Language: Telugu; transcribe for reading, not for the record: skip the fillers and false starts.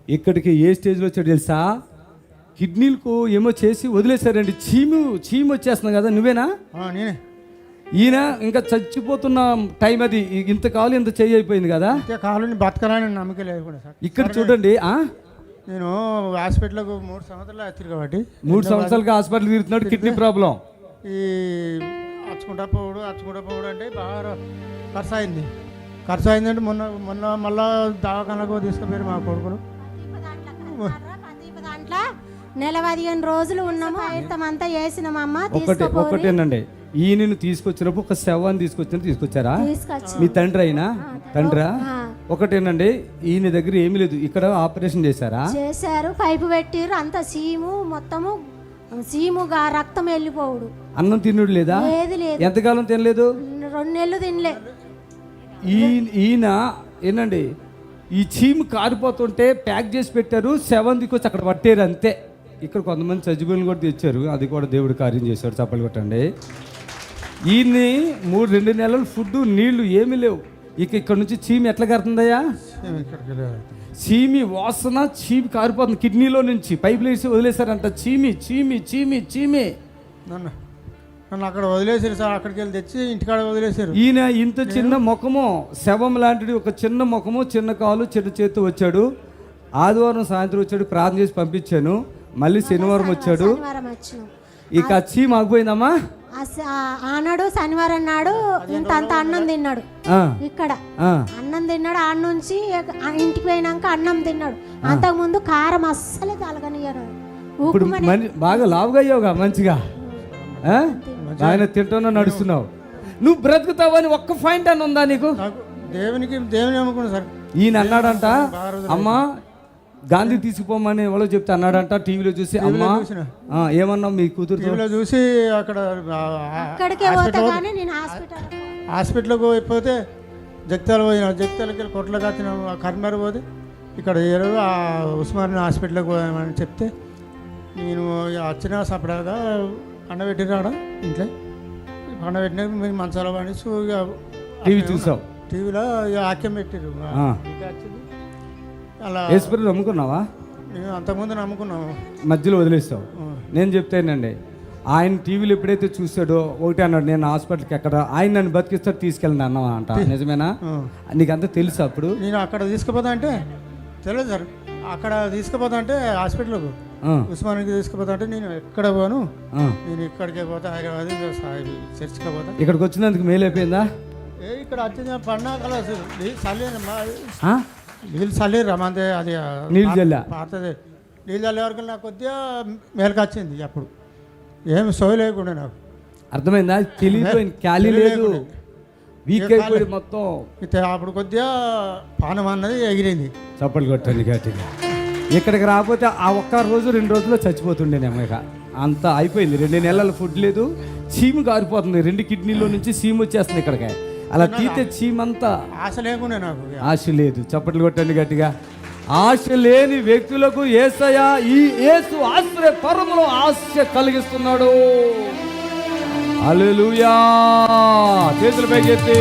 ఇక్కడికి ఏ స్టేజ్లో వచ్చాడు తెలుసా? కిడ్నీలకు ఏమో చేసి వదిలేశారండి. చీము వచ్చేస్తుంది కదా, నువ్వేనా? నేనే. ఈయన ఇంకా చచ్చిపోతున్న టైం అది, ఇంతకాలం ఇంత చేయి అయిపోయింది కదా, కాలని బతకరాని నమ్మకం లేదు కూడా సార్. ఇక్కడ చూడండి, నేను హాస్పిటల్కు 3 సంవత్సరాలు వచ్చారు కాబట్టి 3 సంవత్సరాలుగా హాస్పిటల్ తిరుగుతున్నాడు, కిడ్నీ ప్రాబ్లం. ఈ అచ్చుకుంటా పోవడం అంటే బాగా ఖర్చు అయిందంటే మొన్న మళ్ళా దవాఖానకు తీసుకుపోయారు మా కొడుకును. దాంట్లో నెల 15 రోజులు ఉన్నాము, అంతా చేసినామమ్మ. ఒకటేనండి, ఈయనను తీసుకొచ్చినప్పుడు ఒక శవాన్ని తీసుకొచ్చారా? మీ తండ్రి అయినా తండ్రా? ఒకటేనండి, ఈయన దగ్గర ఏమీ లేదు, ఇక్కడ ఆపరేషన్ చేశారు, పైపు పెట్టిరు, అంత సీముగా రక్తం వెళ్ళిపోవుడు. అన్నం తినుడు లేదా? ఎంతకాలం తినలేదు? 2 నెలలు తినలే. ఈయన ఏనండి, ఈ చీము కారిపోతుంటే ప్యాక్ చేసి పెట్టారు, శవం దిక్కొచ్చి అక్కడ పట్టారు అంతే. ఇక్కడ కొంతమంది చచ్చిపోయిన కూడా తెచ్చారు, అది కూడా దేవుడు కార్యం చేశాడు. చప్పలు కొట్టండి. ఈయన్ని 2 నెలలు ఫుడ్ నీళ్లు ఏమీ లేవు. ఇక్కడ నుంచి చీమి ఎట్లా కడుతుందయ్యా? చీమి వాసన, చీమి కారిపోతుంది కిడ్నీలో నుంచి. పైపులు వేసి వదిలేశారంట. చీమి నన్ను అక్కడ వదిలేసారు సార్. అక్కడికి వెళ్ళి తెచ్చి ఇంటికాడ వదిలేశారు. ఈయన ఇంత చిన్న ముఖము, శవం లాంటిది, ఒక చిన్న ముఖము, చిన్న కాలు, చిన్న చేతి వచ్చాడు. ఆదివారం సాయంత్రం వచ్చాడు, ప్రార్థన చేసి పంపించాను. మళ్ళీ శనివారం వచ్చాడు. ఇక చీమ ఆగిపోయిందమ్మా. ఆనాడు శనివారం నాడు ఇంత అన్నం తిన్నాడు, ఇక్కడ అన్నం తిన్నాడు. ఆడ నుంచి ఇంటికి పోయినాక అన్నం తిన్నాడు. అంతకు ముందు కారం అస్సలే తలగనియ్యారు. ఇప్పుడు బాగా లావుగా అయ్యావుగా, మంచిగా ఆయన తింటున్నా నడుస్తున్నావు. నువ్వు బ్రతుకుతావని ఒక్క పాయింట్ అని ఉందా నీకు? దేవుని నమ్ముకున్నా సార్. ఈయన అన్నాడంట, అమ్మా గాంధీ తీసుకుపోమని ఎవరో చెప్తే అన్నాడంట. టీవీలో చూసి, అమ్మా ఏమన్నా మీ కూతురు చూసి అక్కడ హాస్పిటల్కి పోతే జగిత్యాలకి కొట్లకి వచ్చిన కర్మర్ పోతే ఇక్కడ ఉస్మాన్ హాస్పిటల్కి పోయామని చెప్తే నేను వచ్చిన సపడాగా పండబెట్టిరాడ ఇంట్లో. పండబెట్టినాక మీరు మంచాల పడి టీవీ చూసావు, టీవీలో ఆక్యం పెట్టారు. అలా నమ్ముకున్నావా? నేను అంతకుముందు నమ్ముకున్నావు, మధ్యలో వదిలేస్తావు. నేను చెప్తానండి, ఆయన టీవీలో ఎప్పుడైతే చూసాడో ఒకటే అన్నాడు, నేను హాస్పిటల్కి ఎక్కడ ఆయన నన్ను బతికిస్తాడు తీసుకెళ్ళండి అన్నావా అంట. నిజమేనా? నీకంతా తెలుసు? అప్పుడు నేను అక్కడ తీసుకుపోతా అంటే తెలియదు సార్. అక్కడ తీసుకుపోతా అంటే హాస్పిటల్కు ఉస్మానికి తీసుకుపోతా అంటే నేను ఎక్కడ పోను, నేను ఇక్కడికే పోతా, హైదరాబాద్ చర్చికి పోతా. ఇక్కడికి వచ్చినందుకు మేలు అయిపోయిందా? ఇక్కడ వచ్చిన పండుగ నీళ్ళు చల్లి రమ్మంతే, అది నీళ్ళు చల్లా పాతది. నీళ్ళు చల్లే వరకు నాకు కొద్దిగా మేలకు వచ్చింది. అప్పుడు ఏమి సోయి లేకుండా నాకు. అర్థమైందా? తెలియపోయింది, ఖాళీ లేదు, వీక్ అయిపోయి మొత్తం. అప్పుడు కొద్దిగా పానం అన్నది ఎగిరింది. చప్పట్లు కొట్టండి గట్టిగా. ఇక్కడికి రాకపోతే ఆ ఒక్క రోజు 2 రోజుల్లో చచ్చిపోతుండేనేమో. ఇక అంతా అయిపోయింది. 2 నెలలు ఫుడ్ లేదు, చీము కారిపోతుంది. 2 కిడ్నీలో నుంచి చీము వచ్చేస్తుంది ఇక్కడికి. అలా తీతే చీమంతా. ఆశ లేకుండా నాకు ఆశ లేదు. చప్పట్లు కొట్టండి గట్టిగా. ఆశ లేని వ్యక్తులకు యేసయ్య ఈ యేసు ఆశ్రయ పరములో ఆశ కలిగిస్తున్నాడు. హల్లెలూయా. చేతులు పైకెత్తి